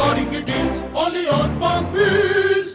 Saudi Kittens, only on Parkwiz.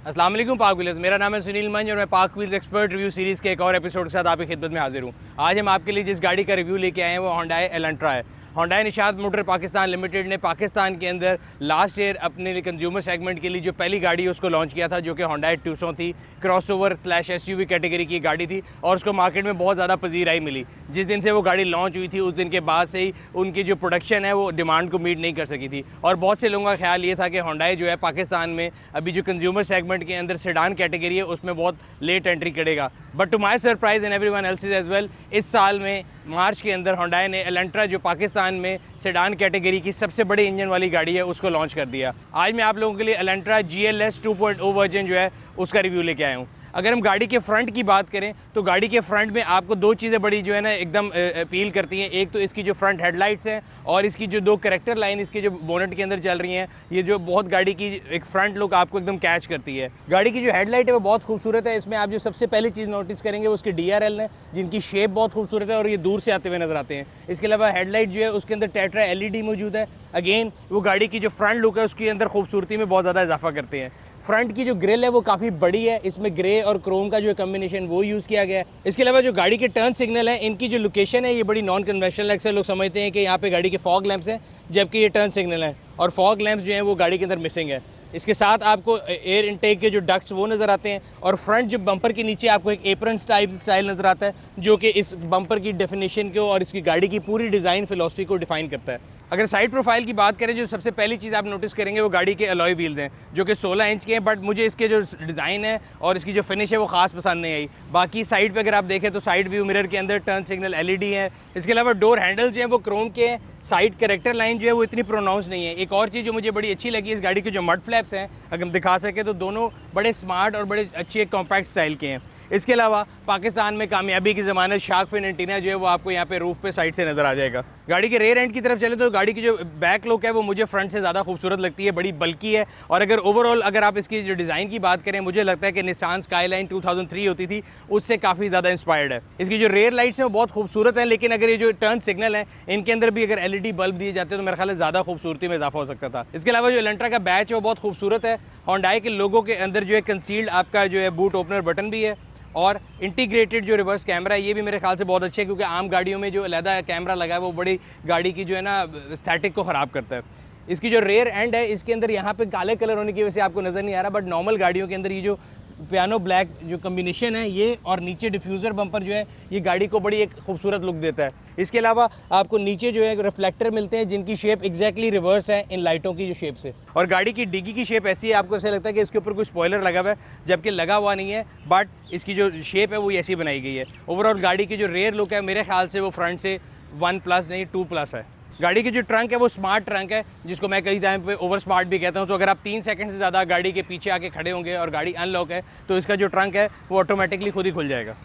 अस्सलाम वालेकुम पाक व्हीलर्स, मेरा नाम है सुनील मंज और मैं पाक व्हील्स एक्सपर्ट रिव्यू सीरीज़ के एक और एपिसोड के साथ आपकी खिदमत में हाजिर हूँ। आज हम आपके लिए जिस गाड़ी का रिव्यू लेके आए हैं वो होंडा एलेंट्रा है। Honda Nishat motor Pakistan limited ने पाकिस्तान के अंदर लास्ट ईयर अपने कंज्यूमर सेगमेंट के लिए जो पहली गाड़ी है उसको लॉन्च किया था, जो कि होंडा टूसॉन थी। क्रॉसओवर स्लैश एसयूवी कैटेगरी की गाड़ी थी और उसको मार्केट में बहुत ज़्यादा पजीराई मिली। जिस दिन से वो गाड़ी लॉन्च हुई थी उस दिन के बाद से ही उनकी जो प्रोडक्शन है वो डिमांड को मीट नहीं कर सकी थी और बहुत से लोगों का ख्याल ये था कि होंडा जो है पाकिस्तान में अभी जो कंज्यूमर सेगमेंट के अंदर सेडान कैटेगरी है उसमें बहुत लेट एंट्री करेगा। But to my surprise and everyone else's as well, इस साल में मार्च के अंदर होंडा ने एलेंट्रा जो पाकिस्तान में सेडान कैटेगरी की सबसे बड़ी इंजन वाली गाड़ी है उसको लॉन्च कर दिया। आज मैं आप लोगों के लिए एलेंट्रा GLS 2.0 वर्जन जो है उसका रिव्यू लेके आया हूँ। अगर हम गाड़ी के फ्रंट की बात करें तो गाड़ी के फ्रंट में आपको दो चीज़ें बड़ी जो है ना एकदम अपील करती हैं। एक तो इसकी जो फ्रंट हेडलाइट्स हैं और इसकी जो दो कैरेक्टर लाइन इसके जो बोनेट के अंदर चल रही हैं, ये जो बहुत गाड़ी की एक फ्रंट लुक आपको एकदम कैच करती है। गाड़ी की जो हेडलाइट है वो बहुत खूबसूरत है। इसमें आप जो सबसे पहली चीज़ नोटिस करेंगे वो उसकी DRL है, जिनकी शेप बहुत खूबसूरत है और ये दूर से आते हुए नजर आते हैं। इसके अलावा हेडलाइट जो है उसके अंदर टेट्रा LED मौजूद है। अगेन वो गाड़ी की जो फ्रंट लुक है उसके अंदर खूबसूरती में बहुत ज़्यादा इजाफा करते हैं। फ्रंट की जो ग्रिल है वो काफ़ी बड़ी है, इसमें ग्रे और क्रोम का जो कम्बिनेशन वो यूज़ किया गया है। इसके अलावा जो गाड़ी के टर्न सिग्नल है इनकी जो लोकेशन है ये बड़ी नॉन कन्वेंशनल है। अक्सर लोग समझते हैं कि यहाँ पे गाड़ी के फॉग लैंप्स हैं जबकि ये टर्न सिग्नल है और फॉग लैंप्स जो हैं वो गाड़ी के अंदर मिसिंग है। इसके साथ आपको एयर इनटेक के जो डक्ट्स वो नज़र आते हैं और फ्रंट जो बम्पर के नीचे आपको एक एप्रन स्टाइल नज़र आता है जो कि इस बम्पर की डेफिनेशन को और इसकी गाड़ी की पूरी डिज़ाइन फिलॉसफी को डिफाइन करता है। अगर साइड प्रोफाइल की बात करें जो सबसे पहली चीज़ आप नोटिस करेंगे वो गाड़ी के अलॉय व्हील्स हैं जो कि 16 इंच के हैं। बट मुझे इसके जो डिज़ाइन है और इसकी जो फिनिश है वो ख़ास पसंद नहीं आई। बाकी साइड पे अगर आप देखें तो साइड व्यू मिरर के अंदर टर्न सिग्नल LED है। इसके अलावा डोर हैंडल जो है वो क्रोम के हैं। साइड कैरेक्टर लाइन जो है वो इतनी प्रोनाउंस नहीं है। एक और चीज़ जो मुझे बड़ी अच्छी लगी इस गाड़ी के जो मड फ्लैप्स हैं अगर हम दिखा सकें तो दोनों बड़े स्मार्ट और बड़े अच्छे कॉम्पैक्ट स्टाइल के हैं। इसके अलावा पाकिस्तान में कामयाबी की ज़मानत शार्क फिन एंटीना जो है वो आपको यहाँ पे रूफ पे साइड से नज़र आ जाएगा। गाड़ी के रेयर एंड की तरफ चले तो गाड़ी की जो बैक लुक है वो मुझे फ्रंट से ज़्यादा खूबसूरत लगती है, बड़ी बल्की है। और अगर ओवरऑल अगर आप इसकी जो डिज़ाइन की बात करें मुझे लगता है कि निसान स्काईलाइन 2003 होती थी उससे काफ़ी ज़्यादा इंस्पायर्ड है। इसकी जो रेयर लाइट्स हैं वो बहुत खूबसूरत हैं, लेकिन अगर ये जो टर्न सिग्नल है इनके अंदर भी अगर LED बल्ब दिए जाते तो मेरे ख्याल से ज़्यादा खूबसूरती में इजाफा हो सकता था। इसके अलावा जो एलेंट्रा का बैच है वो बहुत खूबसूरत है। होंडा के लोगों के अंदर जो है कंसील्ड आपका जो है बूट ओपनर बटन भी है और इंटीग्रेटेड जो रिवर्स कैमरा है ये भी मेरे ख्याल से बहुत अच्छे है, क्योंकि आम गाड़ियों में जो अलहदा कैमरा लगा है वो बड़ी गाड़ी की जो है ना स्टैटिक को ख़राब करता है। इसकी जो रेयर एंड है इसके अंदर यहाँ पे काले कलर होने की वजह से आपको नज़र नहीं आ रहा, बट नॉर्मल गाड़ियों के अंदर ये जो पियानो ब्लैक जो कम्बिनेशन है ये और नीचे डिफ्यूज़र बम्पर जो है ये गाड़ी को बड़ी एक खूबसूरत लुक देता है। इसके अलावा आपको नीचे जो है रिफ्लेक्टर मिलते हैं जिनकी शेप एग्जैक्टली रिवर्स है इन लाइटों की जो शेप से। और गाड़ी की डिग्गी की शेप ऐसी है, आपको ऐसा लगता है कि इसके ऊपर कोई स्पॉइलर लगा हुआ है जबकि लगा हुआ नहीं है, बट इसकी जो शेप है वो ऐसी बनाई गई है। ओवरऑल गाड़ी की जो रेयर लुक है मेरे ख्याल से वो फ्रंट से 1+ नहीं 2+ है। गाड़ी की जो ट्रंक है वो स्मार्ट ट्रंक है जिसको मैं कई टाइम पे ओवर स्मार्ट भी कहता हूँ। तो अगर आप 3 सेकंड से ज़्यादा गाड़ी के पीछे आके खड़े होंगे और गाड़ी अनलॉक है तो इसका जो ट्रंक है वो ऑटोमेटिकली खुद ही खुल जाएगा।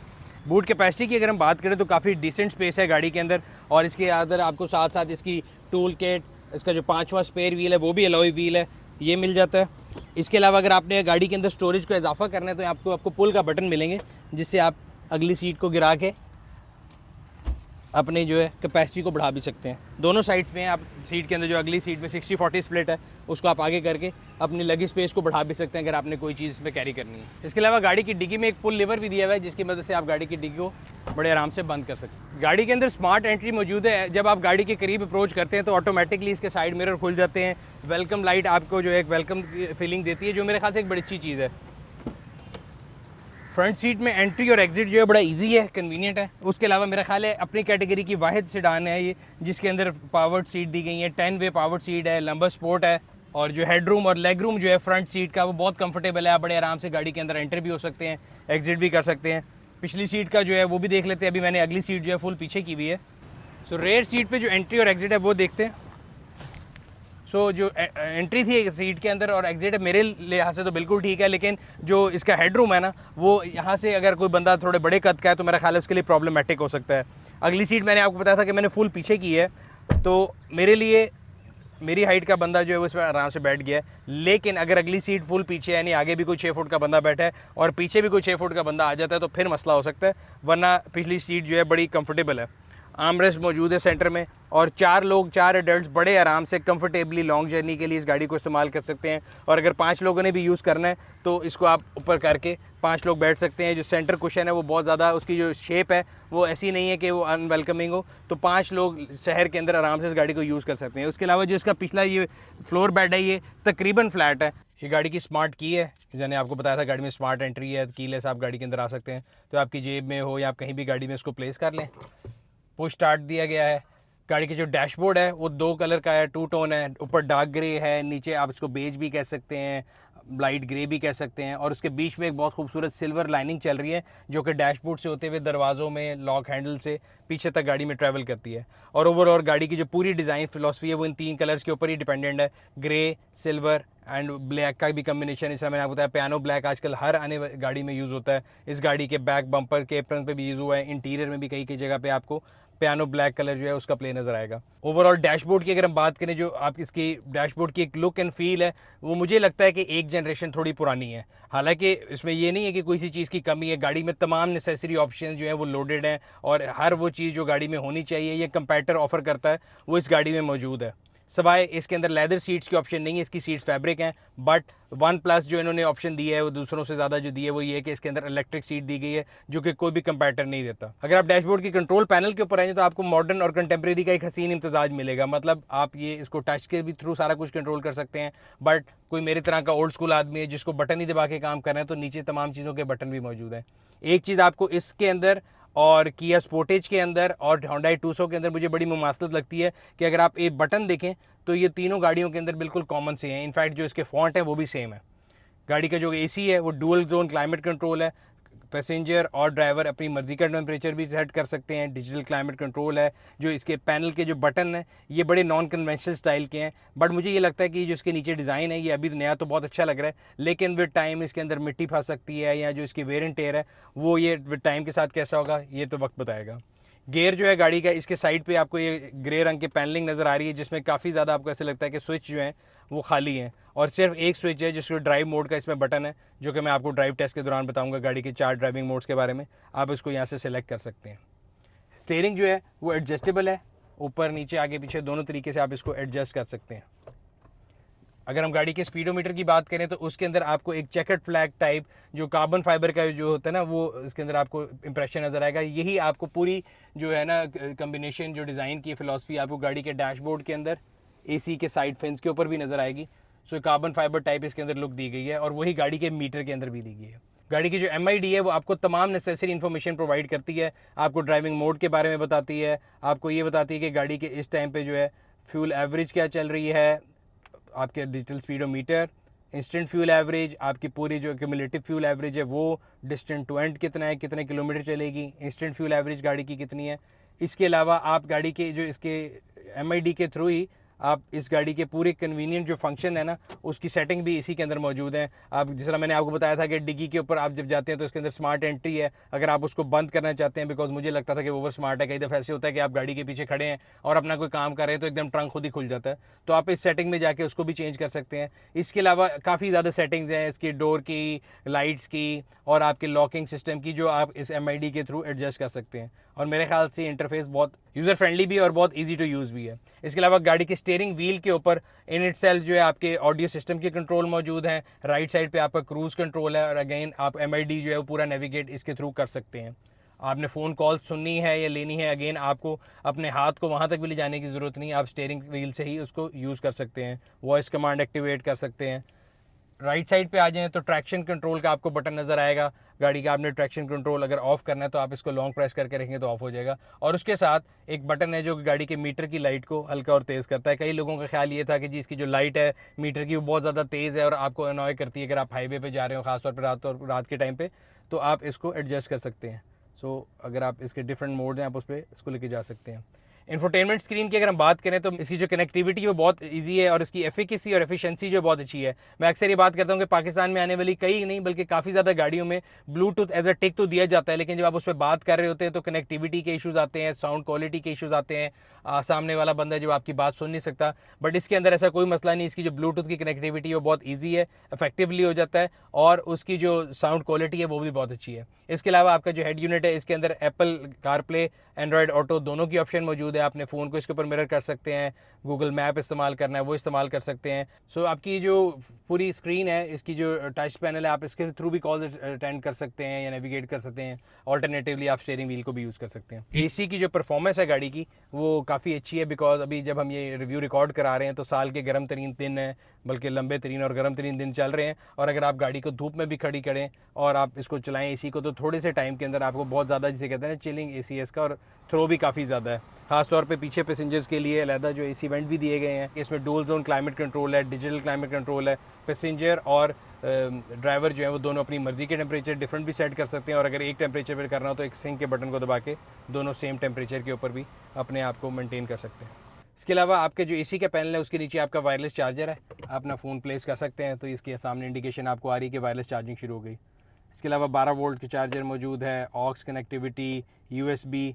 बूट कैपेसिटी की अगर हम बात करें तो काफ़ी डिसेंट स्पेस है गाड़ी के अंदर और इसके अंदर आपको साथ साथ इसकी टूल किट, इसका जो 5वां स्पेयर व्हील है वो भी अलॉय व्हील है, ये मिल जाता है। इसके अलावा अगर आपने गाड़ी के अंदर स्टोरेज को इजाफा करना है तो आपको पुल का बटन मिलेंगे जिससे आप अगली सीट को गिरा के अपनी जो है कैपेसिटी को बढ़ा भी सकते हैं। दोनों साइड्स में आप सीट के अंदर जो अगली सीट में 60-40 स्प्लिट है उसको आप आगे करके अपनी लगी स्पेस को बढ़ा भी सकते हैं अगर आपने कोई चीज़ इसमें कैरी करनी है। इसके अलावा गाड़ी की डिग्गी में एक पुल लीवर भी दिया हुआ है जिसकी मदद से आप गाड़ी की डिग्गी को बड़े आराम से बंद कर सकते हैं। गाड़ी के अंदर स्मार्ट एंट्री मौजूद है। जब आप गाड़ी के करीब अप्रोच करते हैं तो ऑटोमेटिकली इसके साइड मिरर खुल जाते हैं। वेलकम लाइट आपको जो है एक वेलकम फीलिंग देती है जो मेरे ख्याल से एक बड़ी अच्छी चीज़ है। फ्रंट सीट में एंट्री और एग्जिट जो है बड़ा इजी है, कन्वीनियंट है। उसके अलावा मेरा ख्याल है अपनी कैटेगरी की वाहिद सेडान है ये जिसके अंदर पावर्ड सीट दी गई है, 10 वे पावर्ड सीट है, लंबा स्पोर्ट है और जो हेड रूम और लेग रूम जो है फ्रंट सीट का वो बहुत कंफर्टेबल है। आप बड़े आराम से गाड़ी के अंदर एंटर भी हो सकते हैं, एग्जिट भी कर सकते हैं। पिछली सीट का जो है वो भी देख लेते हैं। अभी मैंने अगली सीट जो है फुल पीछे की हुई है। सो रेयर सीट पे जो एंट्री और एग्जिट है वो देखते हैं। सो जो एंट्री थी सीट के अंदर और एग्जिट है मेरे लिहाज से तो बिल्कुल ठीक है, लेकिन जो इसका हेड रूम है ना वो यहाँ से अगर कोई बंदा थोड़े बड़े कद का है तो मेरा ख्याल है उसके लिए प्रॉब्लमेटिक हो सकता है। अगली सीट मैंने आपको बताया था कि मैंने फुल पीछे की है तो मेरे लिए मेरी हाइट का बंदा जो है वो इसमें आराम से बैठ गया है, लेकिन अगर अगली सीट फुल पीछे यानी आगे भी कोई 6 फुट का बंदा बैठा है और पीछे भी कोई 6 फुट का बंदा आ जाता है तो फिर मसला हो सकता है, वरना पिछली सीट जो है बड़ी कंफर्टेबल है। आर्मरेस्ट मौजूद है सेंटर में और 4 एडल्ट्स बड़े आराम से कंफर्टेबली लॉन्ग जर्नी के लिए इस गाड़ी को इस्तेमाल कर सकते हैं। और अगर 5 लोगों ने भी यूज़ करना है तो इसको आप ऊपर करके 5 लोग बैठ सकते हैं। जो सेंटर कुशन है वो बहुत ज़्यादा, उसकी जो शेप है वो ऐसी नहीं है कि वो अनवेलकमिंग हो, तो 5 लोग शहर के अंदर आराम से इस गाड़ी को यूज़ कर सकते हैं। उसके अलावा जो इसका पिछला ये फ्लोर बेड है ये तकरीबन फ्लैट है। ये गाड़ी की स्मार्ट की है, मैंने आपको बताया था गाड़ी में स्मार्ट एंट्री है, कीलेस आप गाड़ी के अंदर आ सकते हैं, तो आपकी जेब में हो या आप कहीं भी गाड़ी में इसको प्लेस कर लें। पुश स्टार्ट दिया गया है। गाड़ी की जो डैशबोर्ड है वो 2 कलर का है, 2 टोन है, ऊपर डार्क ग्रे है, नीचे आप इसको बेज भी कह सकते हैं, लाइट ग्रे भी कह सकते हैं, और उसके बीच में एक बहुत खूबसूरत सिल्वर लाइनिंग चल रही है जो कि डैशबोर्ड से होते हुए दरवाज़ों में लॉक हैंडल से पीछे तक गाड़ी में ट्रैवल करती है। और ओवरऑल गाड़ी की जो पूरी डिज़ाइन फिलॉसफी है वो इन 3 कलर्स के ऊपर ही डिपेंडेंट है, ग्रे, सिल्वर एंड ब्लैक का भी कम्बिनेशन। इसमें मैंने आपको बताया पियानो ब्लैक आजकल हर आने गाड़ी में यूज़ होता है। इस गाड़ी के बैक बम्पर के एप्रन पे भी यूज़ हुआ है, इंटीरियर में भी कई कई जगह पे आपको पियानो ब्लैक कलर जो है उसका प्ले नज़र आएगा। ओवरऑल डैशबोर्ड की अगर हम बात करें, जो आप इसकी डैशबोर्ड की एक लुक एंड फील है वो मुझे लगता है कि एक जनरेशन थोड़ी पुरानी है। हालांकि इसमें ये नहीं है कि कोई सी चीज़ की कमी है, गाड़ी में तमाम नेसेसरी ऑप्शन जो है वो लोडेड हैं और हर वो चीज़ जो गाड़ी में होनी चाहिए ये कंपैरेटर ऑफर करता है वो इस गाड़ी में मौजूद है। सवाए इसके अंदर लेदर सीट्स की ऑप्शन नहीं है, इसकी सीट्स फैब्रिक हैं, बट OnePlus जो इन्होंने ऑप्शन दिया है वो दूसरों से ज़्यादा जो दी है वो ये है कि इसके अंदर इलेक्ट्रिक सीट दी गई है जो कि कोई भी कंपैरेटर नहीं देता। अगर आप डैशबोर्ड की कंट्रोल पैनल के ऊपर आएंगे तो आपको मॉडर्न और कंटेम्प्रेरी का एक हसीन इम्तजाज मिलेगा। मतलब आप ये इसको टच के भी थ्रू सारा कुछ कंट्रोल कर सकते हैं, बट कोई मेरी तरह का ओल्ड स्कूल आदमी है जिसको बटन ही दबा के काम करना है तो नीचे तमाम चीज़ों के बटन भी मौजूद हैं। एक चीज़ आपको इसके अंदर और किया स्पोर्टेज के अंदर और Hyundai Tucson के अंदर मुझे बड़ी मुमासलत लगती है कि अगर आप एक बटन देखें तो ये तीनों गाड़ियों के अंदर बिल्कुल कॉमन से हैं। इनफैक्ट जो इसके फॉन्ट है वो भी सेम है। गाड़ी का जो एसी है वो डुअल जोन क्लाइमेट कंट्रोल है, पैसेंजर और ड्राइवर अपनी मर्जी का टेम्परेचर भी सेट कर सकते हैं। डिजिटल क्लाइमेट कंट्रोल है। जो इसके पैनल के जो बटन हैं ये बड़े नॉन कन्वेंशनल स्टाइल के हैं, बट मुझे ये लगता है कि जो इसके नीचे डिज़ाइन है ये अभी नया तो बहुत अच्छा लग रहा है, लेकिन विद टाइम इसके अंदर मिट्टी फंस सकती है या जो इसकी वेयर एंड टेयर है वो ये विद टाइम के साथ कैसा होगा ये तो वक्त बताएगा। गियर जो है गाड़ी का, इसके साइड पे आपको ये ग्रे रंग की पैनलिंग नज़र आ रही है जिसमें काफ़ी ज़्यादा आपको ऐसे लगता है कि स्विच जो है वो खाली हैं और सिर्फ एक स्विच है जिसको ड्राइव मोड का इसमें बटन है, जो कि मैं आपको ड्राइव टेस्ट के दौरान बताऊंगा गाड़ी के 4 ड्राइविंग मोड्स के बारे में। आप इसको यहाँ से सिलेक्ट कर सकते हैं। स्टीयरिंग जो है वो एडजस्टेबल है, ऊपर नीचे आगे पीछे दोनों तरीके से आप इसको एडजस्ट कर सकते हैं। अगर हम गाड़ी के स्पीडोमीटर की बात करें तो उसके अंदर आपको एक चेकर्ड फ्लैग टाइप जो कार्बन फाइबर का जो होता है ना वो इसके अंदर आपको इंप्रेशन नज़र आएगा। यही आपको पूरी जो है ना कम्बिनेशन जो डिज़ाइन की फ़िलॉसफी आपको गाड़ी के डैशबोर्ड के अंदर, एसी के साइड फेंस के ऊपर भी नज़र आएगी। सो कार्बन फाइबर टाइप इसके अंदर लुक दी गई है और वही गाड़ी के मीटर के अंदर भी दी गई है। गाड़ी की जो MID है वो आपको तमाम नेसेसरी इन्फॉर्मेशन प्रोवाइड करती है। आपको ड्राइविंग मोड के बारे में बताती है, आपको ये बताती है कि गाड़ी के इस टाइम पे जो है फ्यूल एवरेज क्या चल रही है, आपके digital speedometer, instant fuel average, आपकी पूरी जो क्यूमुलेटिव फ्यूल एवरेज है वो, डिस्टेंस टू एंड कितना है, कितने किलोमीटर चलेगी, इंस्टेंट फ्यूल एवरेज गाड़ी की कितनी है। इसके अलावा आप गाड़ी के जो इसके MID के थ्रू ही आप इस गाड़ी के पूरे कन्वीनियंट जो फंक्शन है ना उसकी सेटिंग भी इसी के अंदर मौजूद है। आप जिस तरह मैंने आपको बताया था कि डिग्गी के ऊपर आप जब जाते हैं तो इसके अंदर स्मार्ट एंट्री है, अगर आप उसको बंद करना चाहते हैं, बिकॉज मुझे लगता था कि ओवर स्मार्ट है, कई दफ़ा ऐसे होता है कि आप गाड़ी के पीछे खड़े हैं और अपना कोई काम कर रहे हैं तो एकदम ट्रंक खुद ही खुल जाता है, तो आप इस सेटिंग में जाके उसको भी चेंज कर सकते हैं। इसके अलावा काफ़ी ज़्यादा सेटिंग्स हैं इसकी डोर की, लाइट्स की और आपके लॉकिंग सिस्टम की जो आप इस MID के थ्रू एडजस्ट कर सकते हैं। और मेरे ख्याल से इंटरफेस बहुत यूज़र फ्रेंडली भी है और बहुत ईजी टू यूज़ भी है। इसके अलावा गाड़ी के स्टीयरिंग व्हील के ऊपर इन इटसेल्फ जो है आपके ऑडियो सिस्टम के कंट्रोल मौजूद हैं। राइट साइड पे आपका क्रूज़ कंट्रोल है और अगेन आप MID जो है वो पूरा नेविगेट इसके थ्रू कर सकते हैं। आपने फ़ोन कॉल सुननी है या लेनी है, अगेन आपको अपने हाथ को वहाँ तक भी ले जाने की ज़रूरत नहीं, आप स्टीयरिंग व्हील से ही उसको यूज़ कर सकते हैं। वॉइस कमांड एक्टिवेट कर सकते हैं। राइट साइड पे आ जाएं तो ट्रैक्शन कंट्रोल का आपको बटन नज़र आएगा। गाड़ी का आपने ट्रैक्शन कंट्रोल अगर ऑफ़ करना है तो आप इसको लॉन्ग प्रेस करके रखेंगे तो ऑफ़ हो जाएगा। और उसके साथ एक बटन है जो गाड़ी के मीटर की लाइट को हल्का और तेज़ करता है। कई लोगों का ख्याल ये था कि जी इसकी जो लाइट है मीटर की वो बहुत ज़्यादा तेज़ है और आपको अनॉय करती है अगर आप हाईवे पर जा रहे हो, ख़ासतौर पर रात के टाइम पर, तो आप इसको एडजस्ट कर सकते हैं। सो अगर आप इसके डिफरेंट मोड्स हैं आप उस पर इसको लेके जा सकते हैं। इंफोटेनमेंट स्क्रीन की अगर हम बात करें तो इसकी जो कनेक्टिविटी है वो बहुत इजी है और इसकी एफिकेसी और एफिशिएंसी जो बहुत अच्छी है। मैं अक्सर ये बात करता हूँ कि पाकिस्तान में आने वाली कई नहीं बल्कि काफ़ी ज़्यादा गाड़ियों में ब्लूटूथ एज अ टिक तो दिया जाता है, लेकिन जब आप उस पर बात कर रहे होते हैं तो कनेक्टिविटी के इशूज़ आते हैं, साउंड क्वालिटी के इशूज़ आते हैं, सामने वाला बंदा जो आपकी बात सुन नहीं सकता। बट इसके अंदर ऐसा कोई मसला नहीं, इसकी जो ब्लूटूथ की कनेक्टिविटी है वो बहुत ईजी है, इफेक्टिवली हो जाता है और उसकी जो साउंड क्वालिटी है वो भी बहुत अच्छी है। इसके अलावा आपका जो हेड यूनिट है इसके अंदर एप्पल कारप्ले, एंड्रॉयड ऑटो दोनों की ऑप्शन मौजूद है। आपने फ़ोन को इसके ऊपर मिरर कर सकते हैं, गूगल मैप इस्तेमाल करना है वो इस्तेमाल कर सकते हैं। सो आपकी जो पूरी स्क्रीन है, इसकी जो टच पैनल है, आप इसके थ्रू भी कॉल्स अटेंड कर सकते हैं या नेविगेट कर सकते हैं। ऑल्टरनेटिवली आप स्टीयरिंग व्हील को भी यूज़ कर सकते हैं। एसी की जो परफॉर्मेंस है गाड़ी की वो काफ़ी अच्छी है, बिकॉज अभी जब हम ये रिव्यू रिकॉर्ड करा रहे हैं तो साल के गर्म तरीन दिन है, बल्कि लंबे तरीन और गर्म तरीन दिन चल रहे हैं। और अगर आप गाड़ी को धूप में भी खड़ी करें और आप इसको चलाएं एसी को, तो थोड़े से टाइम के अंदर आपको बहुत ज़्यादा, जिसे कहते हैं ना चिलिंग एसी इसका, और थ्रो भी काफ़ी ज़्यादा है। खासतौर पे पीछे पैसेंजर्स के लिए अलहदा जो एसी वेंट भी दिए गए हैं। इसमें डुअल जोन क्लाइमेट कंट्रोल है, डिजिटल क्लाइमेट कंट्रोल है। पैसेंजर और ड्राइवर जो है वो दोनों अपनी मर्ज़ी के टेम्परेचर डिफरेंट भी सेट कर सकते हैं, और अगर एक टेम्परेचर पर करना हो तो एक सिंक के बटन को दबा के दोनों सेम टेम्परेचर के ऊपर भी अपने आप को मेनटेन कर सकते हैं। इसके अलावा आपके जो एसी का पैनल है उसके नीचे आपका वायरलेस चार्जर है, आप अपना फ़ोन प्लेस कर सकते हैं, तो इसके सामने इंडिकेशन आपको आ रही है कि वायरलेस चार्जिंग शुरू हो गई। इसके अलावा 12 वोल्ट के चार्जर मौजूद है, ऑक्स कनेक्टिविटी, USB,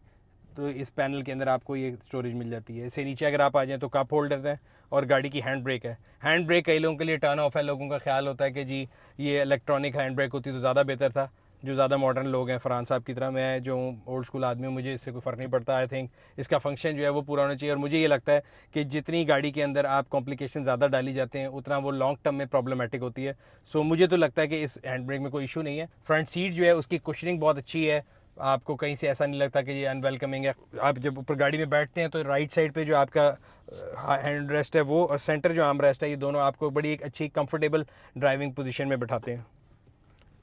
तो इस पैनल के अंदर आपको ये स्टोरेज मिल जाती है। इससे नीचे अगर आप आ जाएँ तो कप होल्डर्स हैं और गाड़ी की हैंड ब्रेक है। हैंड ब्रेक कई लोगों के लिए टर्न ऑफ है, लोगों का ख्याल होता है कि जी ये इलेक्ट्रॉनिक हैंड ब्रेक होती तो ज़्यादा बेहतर था। जो ज़्यादा मॉडर्न लोग हैं, फरहान साहब की तरह, मैं जो ओल्ड स्कूल आदमी हूँ, मुझे इससे कोई फ़र्क नहीं पड़ता। आई थिंक इसका फंक्शन जो है वो पूरा होना चाहिए, और मुझे ये लगता है कि जितनी गाड़ी के अंदर आप कॉम्प्लिकेशन ज़्यादा डाली जाते हैं उतना वो लॉन्ग टर्म में प्रॉब्लमेटिक होती है। सो मुझे तो लगता है कि इस हैंड ब्रेक में कोई इशू नहीं है। फ्रंट सीट जो है उसकी कुशनिंग बहुत अच्छी है, आपको कहीं से ऐसा नहीं लगता कि ये अनवेलकमिंग है। आप जब ऊपर गाड़ी में बैठते हैं तो राइट साइड पे जो आपका हैंड रेस्ट है वो, और सेंटर जो आर्म रेस्ट है, ये दोनों आपको बड़ी एक अच्छी कंफर्टेबल ड्राइविंग पोजीशन में बैठाते हैं।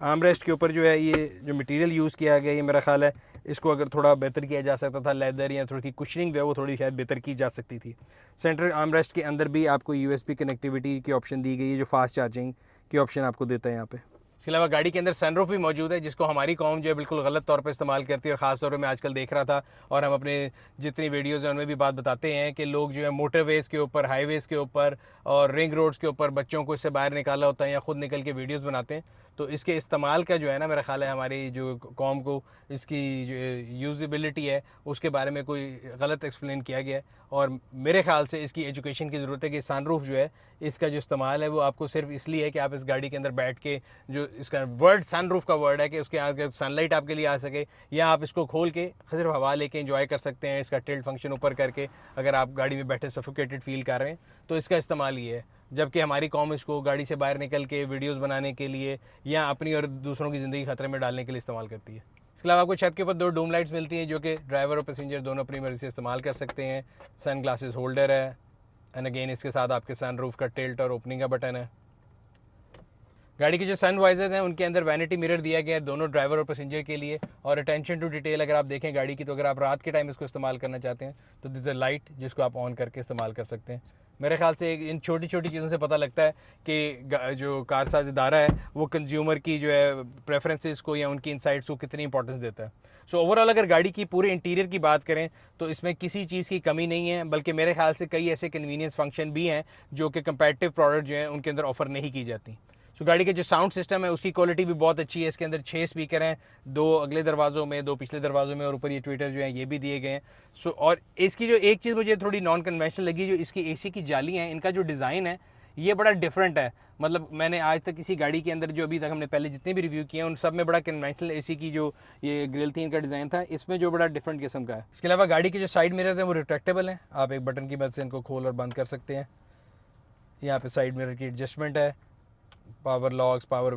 आर्म रेस्ट के ऊपर जो है ये जो मटेरियल यूज़ किया गया, ये मेरा ख्याल है इसको अगर थोड़ा बेहतर किया जा सकता था, लेदर या थोड़ी कुशनिंग जो है वो थोड़ी शायद बेहतर की जा सकती थी। सेंटर आर्म रेस्ट के अंदर भी आपको USB कनेक्टिविटी की ऑप्शन दी गई है, जो फास्ट चार्जिंग की ऑप्शन आपको देता है यहाँ पे। इसके अलावा गाड़ी के अंदर सनरूफ भी मौजूद है, जिसको हमारी कौम जो है बिल्कुल गलत तौर पर इस्तेमाल करती है, और ख़ास तौर पर मैं आजकल देख रहा था और हम अपने जितनी वीडियोज़ हैं उनमें भी बात बताते हैं कि लोग जो है मोटरवेज़ के ऊपर, हाईवेज़ के ऊपर और रिंग रोड्स के ऊपर बच्चों को इससे बाहर निकाला होता है या ख़ुद निकल के वीडियोज़ बनाते हैं। तो इसके इस्तेमाल का जो है ना, मेरा ख्याल है हमारी जो कौम को इसकी जो यूज़ेबिलिटी है उसके बारे में कोई गलत एक्सप्लेन किया गया है, और मेरे ख्याल से इसकी एजुकेशन की ज़रूरत है कि सनरूफ जो है इसका जो इस्तेमाल है वो आपको सिर्फ इसलिए है कि आप इस गाड़ी के अंदर बैठ के, जो इसका वर्ड सनरूफ का वर्ड है कि उसके आगे सनलाइट आपके लिए आ सके, या आप इसको खोल के सिर्फ हवा लेके एंजॉय कर सकते हैं। इसका टिल्ट फंक्शन ऊपर करके अगर आप गाड़ी में बैठे सफोकेटेड फील कर रहे हैं तो इसका इस्तेमाल ये है। जबकि हमारी कौम इसको गाड़ी से बाहर निकल के वीडियोज़ बनाने के लिए या अपनी और दूसरों की ज़िंदगी खतरे में डालने के लिए इस्तेमाल करती है। इसके अलावा आपको छत के ऊपर 2 डूम लाइट्स मिलती हैं, जो कि ड्राइवर और पैसेंजर दोनों अपनी मर्ज़ी से इस्तेमाल कर सकते हैं। सन ग्लासेस होल्डर है, एंड अगेन इसके साथ आपके सनरूफ का टिल्ट और ओपनिंग का बटन है। गाड़ी के जो सन वाइजर्स हैं उनके अंदर वैनिटी मिरर दिया गया है दोनों ड्राइवर और पैसेंजर के लिए, और अटेंशन टू डिटेल अगर आप देखें गाड़ी की, तो अगर आप रात के टाइम इसको इस्तेमाल करना चाहते हैं तो दिस अ लाइट जिसको आप ऑन करके इस्तेमाल कर सकते हैं। मेरे ख्याल से इन छोटी छोटी चीज़ों से पता लगता है कि जो कारसाज इदारा है वो कंज्यूमर की जो है प्रेफरेंसेस को या उनकी इंसाइट्स को कितनी इंपॉर्टेंस देता है। सो ओवरऑल अगर गाड़ी की पूरे इंटीरियर की बात करें तो इसमें किसी चीज़ की कमी नहीं है, बल्कि मेरे ख्याल से कई ऐसे कन्वीनियंस फंक्शन भी हैं जो कि कंपैरेटिव प्रोडक्ट जो हैं उनके अंदर ऑफर नहीं की जाती। सो गाड़ी के जो साउंड सिस्टम है उसकी क्वालिटी भी बहुत अच्छी है। इसके अंदर 6 स्पीकर हैं, 2 अगले दरवाज़ों में, 2 पिछले दरवाज़ों में, और ऊपर ये ट्विटर जो है ये भी दिए गए हैं। सो और इसकी जो एक चीज़ मुझे थोड़ी नॉन कन्वेंशनल लगी, जो इसकी एसी की जाली हैं, इनका जो डिज़ाइन है ये बड़ा डिफरेंट है। मतलब मैंने आज तक किसी गाड़ी के अंदर जो अभी तक हमने पहले जितने भी रिव्यू किए हैं उन सब में बड़ा कन्वेंशनल एसी की जो ये ग्रिल थी इनका डिज़ाइन था, इसमें जो बड़ा डिफरेंट किस्म का है। इसके अलावा गाड़ी के जो साइड मिरर्स हैं वो रिट्रैक्टेबल हैं, आप एक बटन की मदद से इनको खोल और बंद कर सकते हैं। यहाँ पे साइड मिरर की एडजस्टमेंट है, पावर लॉक्स, पावर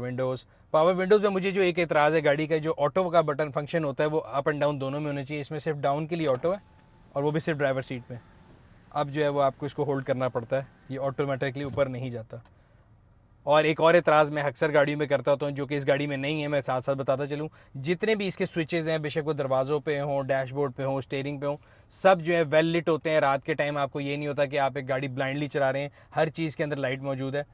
विंडोज़ में मुझे जो एक एतराज़ है गाड़ी का, जो ऑटो का बटन फंक्शन होता है वो अप एंड डाउन दोनों में होना चाहिए। इसमें सिर्फ डाउन के लिए ऑटो है और वो भी सिर्फ ड्राइवर सीट में। अब जो है वो आपको इसको होल्ड करना पड़ता है, ये ऑटोमेटिकली ऊपर नहीं जाता। और एक और एतराज़ मैं अक्सर गाड़ियों में करता हूँ जो कि इस गाड़ी में नहीं है, मैं साथ साथ बताता चलूँ, जितने भी इसके स्विचेज़ हैं, बेशक वो दरवाज़ों पे हों, डैशबोर्ड पे हों, स्टीयरिंग पे हों, सब जो है वेल लिट होते हैं। रात के टाइम आपको ये नहीं होता कि आप एक गाड़ी ब्लाइंडली चला रहे हैं, हर चीज़ के अंदर लाइट मौजूद है,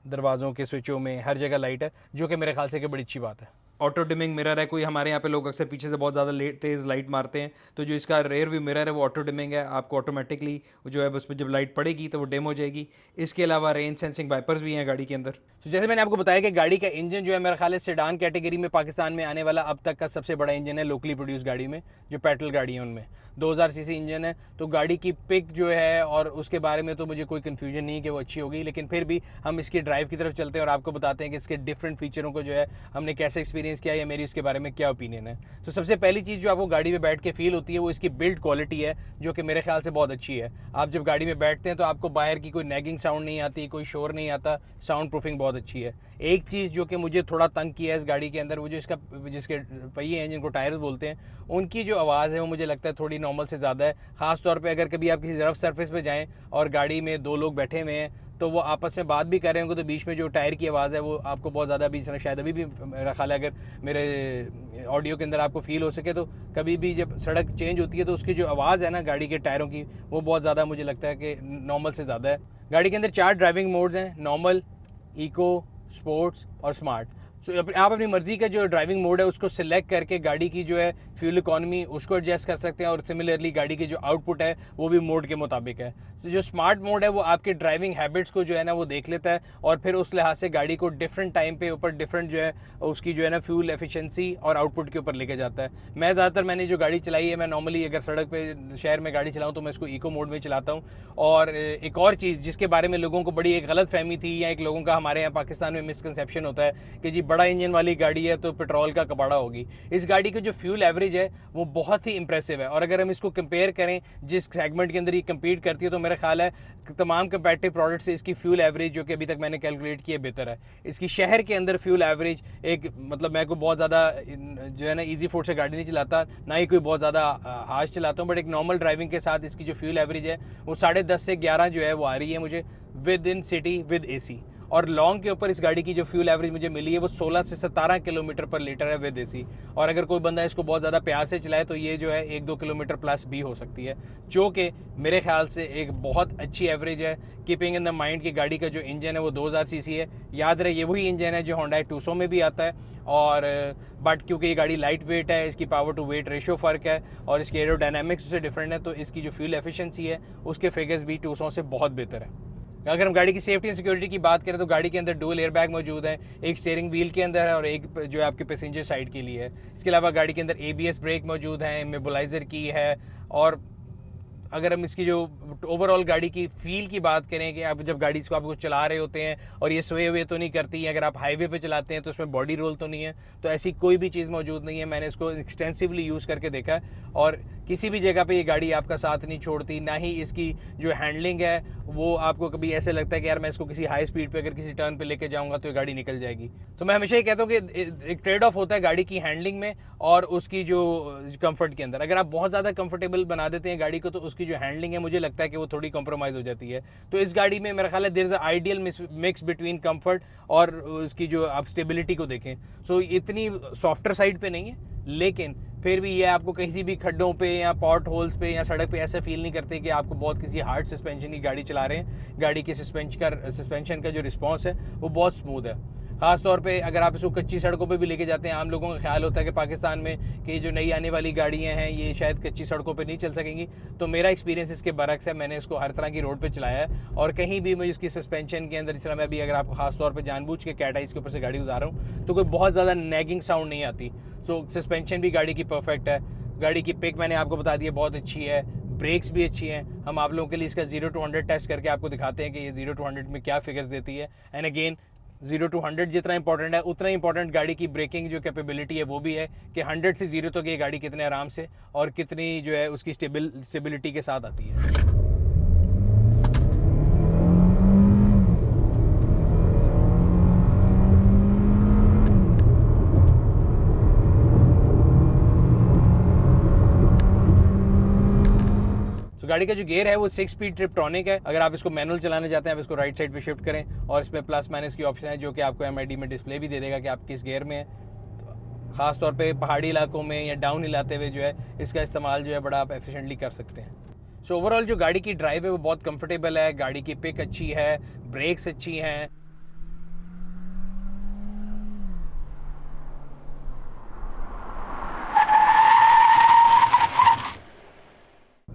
दरवाज़ों के स्विचों में हर जगह लाइट है, जो कि मेरे ख्याल से कि बड़ी अच्छी बात है। ऑटो डिमिंग मिरर है। कोई हमारे यहाँ पे लोग अक्सर पीछे से बहुत ज़्यादा तेज़ लाइट मारते हैं, तो जो इसका रेयर व्यू मिरर है वो ऑटो डिमिंग है, आपको ऑटोमेटिकली जो है उस पर जब लाइट पड़ेगी तो वो डिम हो जाएगी। इसके अलावा रेन सेंसिंग वाइपर्स भी हैं गाड़ी के अंदर। तो जैसे मैंने आपको बताया कि गाड़ी का इंजन जो है मेरा ख्याल है सेडान कैटेगरी में पाकिस्तान में आने वाला अब तक का सबसे बड़ा इंजन है लोकली प्रोड्यूस गाड़ी में, जो पेट्रोल गाड़ी है उनमें 2000 सीसी इंजन है। तो गाड़ी की पिक जो है और उसके बारे में तो मुझे कोई कन्फ्यूजन नहीं है कि वो अच्छी होगी, लेकिन फिर भी हम इसकी ड्राइव की तरफ चलते हैं और आपको बताते हैं कि इसके डिफरेंट फीचरों को जो है हमने कैसे एक्सपीरियंस किया या मेरी उसके बारे में क्या ओपिनियन है। तो सबसे पहली चीज़ जो आपको गाड़ी में बैठ के फील होती है वो इसकी बिल्ड क्वालिटी है, जो कि मेरे ख्याल से बहुत अच्छी है। आप जब गाड़ी में बैठते हैं तो आपको बाहर की कोई नैगिंग साउंड नहीं आती, कोई शोर नहीं आता, साउंड प्रूफिंग बहुत अच्छी है। एक चीज़ जो कि मुझे थोड़ा तंग किया है इस गाड़ी के अंदर, वो जो जिसके पहिए हैं जिनको टायर्स बोलते हैं, उनकी जो आवाज़ है वो मुझे लगता है थोड़ी नॉर्मल से ज़्यादा है। ख़ास तौर पे अगर कभी आप किसी रफ सरफेस पे जाएं और गाड़ी में 2 लोग बैठे हुए हैं तो वो आपस में बात भी कर रहे होंगे तो बीच में जो टायर की आवाज़ है वो आपको बहुत ज़्यादा भी शायद अभी भी मेरा ख्याल है अगर मेरे ऑडियो के अंदर आपको फील हो सके तो कभी भी जब सड़क चेंज होती है तो उसकी जो आवाज़ है ना गाड़ी के टायरों की वो बहुत ज़्यादा मुझे लगता है कि नॉर्मल से ज़्यादा है। गाड़ी के अंदर 4 ड्राइविंग मोड्स हैं, नॉर्मल, इको, स्पोर्ट्स और स्मार्ट। सो आप अपनी मर्ज़ी का जो ड्राइविंग मोड है उसको सिलेक्ट करके गाड़ी की जो है फ्यूल इकॉनमी उसको एडजस्ट कर सकते हैं और सिमिलरली गाड़ी की जो आउटपुट है वो भी मोड के मुताबिक है। तो जो स्मार्ट मोड है वो आपके ड्राइविंग हैबिट्स को जो है ना वो देख लेता है और फिर उस लिहाज से गाड़ी को डिफरेंट टाइम पे ऊपर डिफरेंट जो है उसकी जो है ना फ्यूल एफिशिएंसी और आउटपुट के ऊपर लेके जाता है। मैंने जो गाड़ी चलाई है, मैं नॉर्मली अगर सड़क पे शहर में गाड़ी चलाऊँ तो मैं इसको इको मोड में चलाता हूँ। और एक और चीज़ जिसके बारे में लोगों को बड़ी एक गलत फहमी थी या एक लोगों का हमारे यहाँ पाकिस्तान में मिसकंसेप्शन होता है कि जी बड़ा इंजन वाली गाड़ी है तो पेट्रोल का कबाड़ा होगी। इस गाड़ी की जो फ्यूल एवरेज है वो बहुत ही इंप्रेसिव है और अगर हम इसको कंपेयर करें जिस सेगमेंट के अंदर ये कम्पीट करती है तो मेरा ख्याल है तमाम कंपैरेटिव प्रोडक्ट से इसकी फ्यूल एवरेज जो कि अभी तक मैंने कैलकुलेट की है बेहतर है। इसकी शहर के अंदर फ्यूल एवरेज एक मतलब मैं कोई बहुत ज़्यादा जो है ना ईजी फूड से गाड़ी नहीं चलाता, ना ही कोई बहुत ज़्यादा हार्श चलाता हूँ, बट एक नॉर्मल ड्राइविंग के साथ इसकी जो फ्यूल एवरेज है वो 10.5 से 11 जो है वो आ रही है मुझे with in city with AC। और लॉन्ग के ऊपर इस गाड़ी की जो फ्यूल एवरेज मुझे मिली है वो 16 से 17 किलोमीटर पर लीटर है विद AC। और अगर कोई बंदा इसको बहुत ज़्यादा प्यार से चलाए तो ये जो है 1-2 किलोमीटर प्लस भी हो सकती है, जो कि मेरे ख्याल से एक बहुत अच्छी एवरेज है। कीपिंग इन द माइंड कि गाड़ी का जो इंजन है वो 2000 सीसी है। याद रहे ये वही इंजन है जो Hyundai Tucson में भी आता है और बट क्योंकि ये गाड़ी लाइट वेट है, इसकी पावर टू वेट रेशो फ़र्क है और इसकी एरोडायनामिक्स से डिफरेंट है, तो इसकी जो फ्यूल एफिशिएंसी है उसके फिगर्स भी Tucson से बहुत बेहतर है। अगर हम गाड़ी की सेफ्टी एंड सिक्योरिटी की बात करें तो गाड़ी के अंदर डुअल एयरबैग मौजूद है, एक स्टीयरिंग व्हील के अंदर है और एक जो है आपके पैसेंजर साइड के लिए है। इसके अलावा गाड़ी के अंदर ABS ब्रेक मौजूद है, इमोबिलाइज़र की है। और अगर हम इसकी जो ओवरऑल गाड़ी की फील की बात करें कि आप जब गाड़ी को आपको चला रहे होते हैं और ये स्वे वे तो नहीं करती, अगर आप हाईवे पे चलाते हैं तो उसमें बॉडी रोल तो नहीं है, तो ऐसी कोई भी चीज़ मौजूद नहीं है। मैंने इसको एक्सटेंसिवली यूज़ करके देखा है और किसी भी जगह पे ये गाड़ी आपका साथ नहीं छोड़ती, ना ही इसकी जो हैंडलिंग है वो आपको कभी ऐसे लगता है कि यार मैं इसको किसी हाई स्पीड पे अगर किसी टर्न पे लेके जाऊंगा तो ये गाड़ी निकल जाएगी। तो मैं हमेशा ये कहता हूँ कि एक ट्रेड ऑफ होता है गाड़ी की हैंडलिंग में और उसकी जो कंफर्ट के अंदर। अगर आप बहुत ज़्यादा कंफर्टेबल बना देते हैं गाड़ी को तो उसकी जो हैंडलिंग है मुझे लगता है कि वो थोड़ी कॉम्प्रोमाइज़ हो जाती है। तो इस गाड़ी में मेरा ख्याल है there is a ideal mix between comfort और उसकी जो आप स्टेबिलिटी को देखें। सो इतनी सॉफ्टर साइड पे नहीं है, लेकिन फिर भी ये आपको कहीं भी खड्डों पे या पॉट होल्स पे या सड़क पे ऐसा फील नहीं करते कि आपको बहुत किसी हार्ड सस्पेंशन की गाड़ी चला रहे हैं। गाड़ी की सस्पेंशन का जो रिस्पॉन्स है वो बहुत स्मूथ है। ख़ास तौर पे अगर आप इसको कच्ची सड़कों पे भी लेके जाते हैं, आम लोगों का ख्याल होता है कि पाकिस्तान में कि जो नई आने वाली गाड़ियां हैं ये शायद कच्ची सड़कों पे नहीं चल सकेंगी, तो मेरा एक्सपीरियंस इसके बरक्स है। मैंने इसको हर तरह की रोड पे चलाया है और कहीं भी मुझे इसकी सस्पेंशन के अंदर, इस तरह मैं भी अगर आपको खास तौर पर जानबूझ के कैट आइस के ऊपर से गाड़ी गुजार रहा हूँ तो कोई बहुत ज़्यादा नैगिंग साउंड नहीं आती। सो सस्पेंशन भी गाड़ी की परफेक्ट है। गाड़ी की पिक मैंने आपको बता दिया बहुत अच्छी है, ब्रेक्स भी अच्छी हैं। हम आप लोगों के लिए इसका 0 to 100 टेस्ट करके आपको दिखाते हैं कि ये 0 to 100 में क्या फिगर्स देती है। एंड अगेन 0 to 100 जितना इंपॉर्टेंट है उतना इंपॉर्टेंट गाड़ी की ब्रेकिंग जो कैपेबिलिटी है वो भी है कि 100 से 0 तक ये गाड़ी कितने आराम से और कितनी जो है उसकी स्टेबिलिटी के साथ आती है। गाड़ी का जो गियर है वो 6 स्पीड ट्रिप्टॉनिक है। अगर आप इसको मैनुअल चलाने जाते हैं आप इसको राइट साइड पे शिफ्ट करें और इसमें प्लस माइनस की ऑप्शन है जो कि आपको MID में डिस्प्ले भी दे देगा कि आप किस गियर में हैं। तो ख़ास तौर पे पहाड़ी इलाकों में या डाउन हिल आते हुए जो है इसका इस्तेमाल जो है बड़ा आप एफिशिएंटली कर सकते हैं। सो ओवरऑल जो गाड़ी की ड्राइव है वो बहुत कंफर्टेबल है, गाड़ी की पिक अच्छी है, ब्रेक्स अच्छी हैं।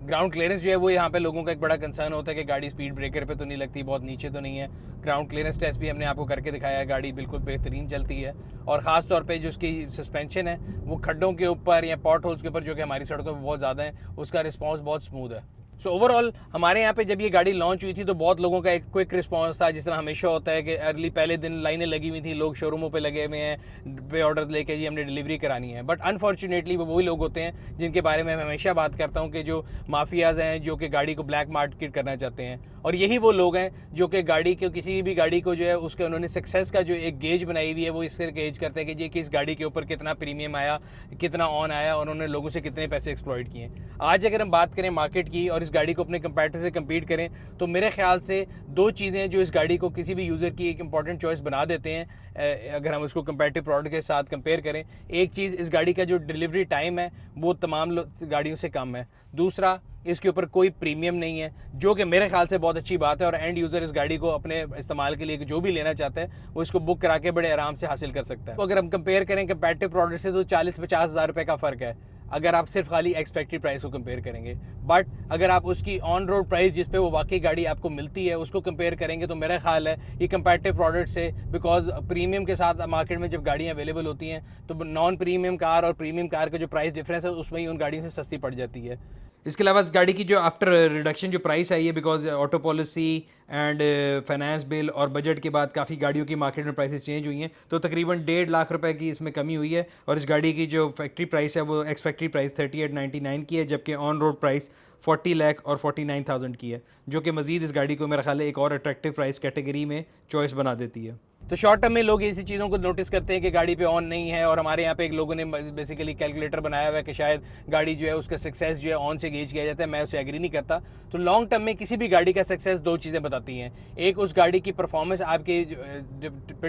ग्राउंड क्लियरेंस जो है वो यहाँ पे लोगों का एक बड़ा कंसर्न होता है कि गाड़ी स्पीड ब्रेकर पे तो नहीं लगती, बहुत नीचे तो नहीं है। ग्राउंड क्लियरेंस टेस्ट भी हमने आपको करके दिखाया है, गाड़ी बिल्कुल बेहतरीन चलती है। और ख़ास तौर पे जो उसकी सस्पेंशन है वो खड्डों के ऊपर या पॉट होल्स के ऊपर जो कि हमारी सड़कों पर बहुत ज़्यादा है, उसका रिस्पॉन्स बहुत स्मूथ है। सो ओवरऑल हमारे यहाँ पे जब ये गाड़ी लॉन्च हुई थी तो बहुत लोगों का एक क्विक रिस्पांस था, जिस तरह हमेशा होता है कि अर्ली पहले दिन लाइनें लगी हुई थी, लोग शोरूमों पे लगे हुए हैं पे ऑर्डर्स लेके जी हमने डिलीवरी करानी है। बट अनफॉर्चुनेटली वो वही लोग होते हैं जिनके बारे में मैं हमेशा बात करता हूँ कि जो माफियाज हैं, जो कि गाड़ी को ब्लैक मार्केट करना चाहते हैं। और यही वो लोग हैं जो कि गाड़ी को, किसी भी गाड़ी को जो है उसके उन्होंने सक्सेस का जो एक गेज बनाई हुई है वो इससे गेज करते हैं कि जी किस गाड़ी के ऊपर कितना प्रीमियम आया, कितना ऑन आया और उन्होंने लोगों से कितने पैसे एक्सप्लॉइट किए। आज अगर हम बात करें मार्केट की और इस गाड़ी को अपने कंपैरेटर से कंपीट करें तो मेरे ख्याल से दो चीज़ें जो इस गाड़ी को किसी भी यूज़र की एक इंपॉर्टेंट चॉइस बना देते हैं अगर हम उसको कंपैरेटिव प्रोडक्ट के साथ कंपेयर करें। एक चीज़, इस गाड़ी का जो डिलीवरी टाइम है वो तमाम गाड़ियों से कम है। दूसरा, इसके ऊपर कोई प्रीमियम नहीं है, जो कि मेरे ख्याल से बहुत अच्छी बात है। और एंड यूज़र इस गाड़ी को अपने इस्तेमाल के लिए जो भी लेना चाहता है वो इसको बुक करा के बड़े आराम से हासिल कर सकता है। तो अगर हम कंपेयर करें कंपैरेटिव प्रोडक्ट से तो 40-50 हज़ार रुपये का फ़र्क है अगर आप सिर्फ खाली एक्स फैक्ट्री प्राइस को कंपेयर करेंगे। बट अगर आप उसकी ऑन रोड प्राइस जिस पे वो वाकई गाड़ी आपको मिलती है उसको कंपेयर करेंगे तो मेरा ख्याल है ये कंपैरेटिव प्रोडक्ट से, बिकॉज प्रीमियम के साथ मार्केट में जब गाड़ियाँ अवेलेबल होती हैं तो नॉन प्रीमियम कार और प्रीमियम कार का जो प्राइस डिफरेंस है उसमें ही उन गाड़ियों से सस्ती पड़ जाती है। इसके अलावा इस गाड़ी की जो आफ्टर रिडक्शन जो प्राइस आई है, because auto policy and finance bill और बजट के बाद काफ़ी गाड़ियों की मार्केट में प्राइसेस चेंज हुई हैं, तो तकरीबन 1.5 लाख रुपए की इसमें कमी हुई है। और इस गाड़ी की जो फैक्ट्री प्राइस है वो एक्स फैक्ट्री प्राइस 3899 की है, जबकि ऑन रोड प्राइस 40 लाख और 49,000 की है, जो कि मज़ीद इस गाड़ी को मेरा ख्याल है एक और अट्रैक्टिव प्राइस कैटेगरी में चॉइस बना देती है। तो शॉर्ट टर्म में लोग ऐसी चीज़ों को नोटिस करते हैं कि गाड़ी पे ऑन नहीं है, और हमारे यहाँ पे एक लोगों ने बेसिकली कैलकुलेटर बनाया हुआ है कि शायद गाड़ी जो है उसका सक्सेस जो है ऑन से गेज किया जाता है। मैं उससे एग्री नहीं करता। तो लॉन्ग टर्म में किसी भी गाड़ी का सक्सेस दो चीज़ें बताती हैं, एक उस गाड़ी की परफॉर्मेंस आपके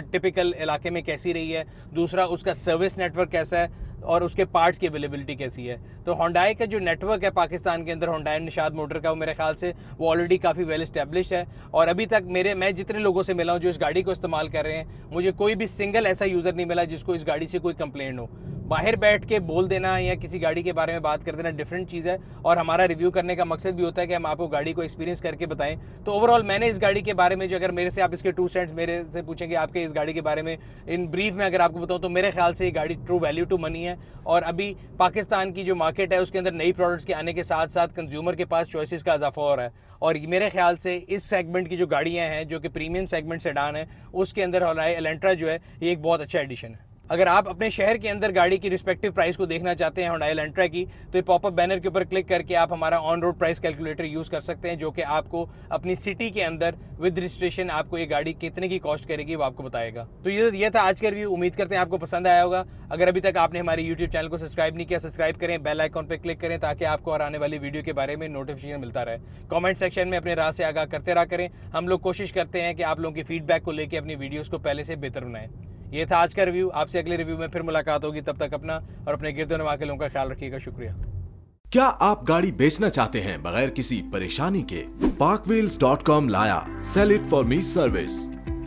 टिपिकल इलाके में कैसी रही है, दूसरा उसका सर्विस नेटवर्क कैसा है और उसके पार्ट्स की अवेलेबिलिटी कैसी है। तो होंडाई का जो नेटवर्क है पाकिस्तान के अंदर, होंडाई निशाद मोटर का, वो मेरे ख्याल से वो ऑलरेडी काफ़ी वेल इस्टेब्लिश है। और अभी तक मैं जितने लोगों से मिला हूँ जो इस गाड़ी को इस्तेमाल कर रहे हैं, मुझे कोई भी सिंगल ऐसा यूज़र नहीं मिला जिसको इस गाड़ी से कोई कंप्लेंट हो। बाहर बैठ के बोल देना या किसी गाड़ी के बारे में बात कर देना डिफरेंट चीज़ है, और हमारा रिव्यू करने का मकसद भी होता है कि हम आपको गाड़ी को एक्सपीरियंस करके बताएं। तो ओवरऑल मैंने इस गाड़ी के बारे में जो, अगर मेरे से आप इसके 2 सेंट्स मेरे से पूछेंगे आपके इस गाड़ी के बारे में इन ब्रीफ में अगर आपको बताऊं, तो मेरे ख्याल से ये गाड़ी ट्रू वैल्यू टू मनी है। और अभी पाकिस्तान की जो मार्केट है उसके अंदर नई प्रोडक्ट्स के आने के साथ साथ कंज्यूमर के पास चॉइसेस का इजाफा हो रहा है। और मेरे ख्याल से इस सेगमेंट की जो गाड़ियाँ हैं जो कि प्रीमियम सेगमेंट सेडान है, उसके अंदर होंडाई एलेंट्रा जो है ये एक बहुत अच्छा एडिशन है। अगर आप अपने शहर के अंदर गाड़ी की रिस्पेक्टिव प्राइस को देखना चाहते हैं होंडाई एलेंट्रा की, तो ये पॉपअप बैनर के ऊपर क्लिक करके आप हमारा on road price calculator use कर सकते हैं, जो कि आपको अपनी सिटी के अंदर विद रजिस्ट्रेशन आपको ये गाड़ी कितने की कॉस्ट करेगी वो आपको बताएगा। तो ये था आज का रिव्यू। उम्मीद करते हैं आपको पसंद आया होगा। अगर अभी तक आपने हमारे यूट्यूब चैनल को सब्सक्राइब नहीं किया, सब्सक्राइब करें, बेल आइकॉन पर क्लिक करें ताकि आपको और आने वाली वीडियो के बारे में नोटिफिकेशन मिलता रहे। कॉमेंट सेक्शन में अपने राय से आगाह करते रहा करें। हम लोग कोशिश करते हैं कि आप लोगों की फीडबैक को लेकर अपनी वीडियोज़ को पहले से बेहतर बनाएं। ये था आज का रिव्यू। आपसे अगले रिव्यू में फिर मुलाकात होगी। तब तक अपना और अपने गिरदोनवा के लोगों का ख्याल रखिएगा। शुक्रिया। क्या आप गाड़ी बेचना चाहते हैं बगैर किसी परेशानी के? parkwheels.com लाया sell it for me service.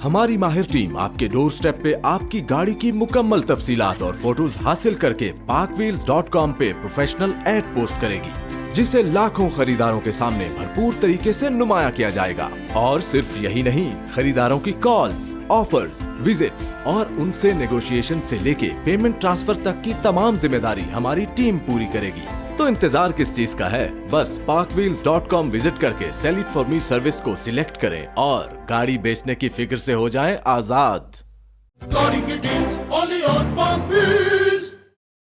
हमारी माहिर टीम आपके डोर स्टेप पे आपकी गाड़ी की मुकम्मल तफसीलात और फोटोज हासिल करके parkwheels.com पे प्रोफेशनल एड पोस्ट करेगी, जिसे लाखों खरीदारों के सामने भरपूर तरीके से नुमाया किया जाएगा। और सिर्फ यही नहीं, खरीदारों की कॉल्स, ऑफर्स, विजिट्स और उनसे नेगोशिएशन से लेके पेमेंट ट्रांसफर तक की तमाम जिम्मेदारी हमारी टीम पूरी करेगी। तो इंतजार किस चीज का है? बस parkwheels.com विजिट करके sell it for me service को सिलेक्ट करें और गाड़ी बेचने की फिक्र से हो जाएं आजाद। गाड़ी की deals only on Park Wheels।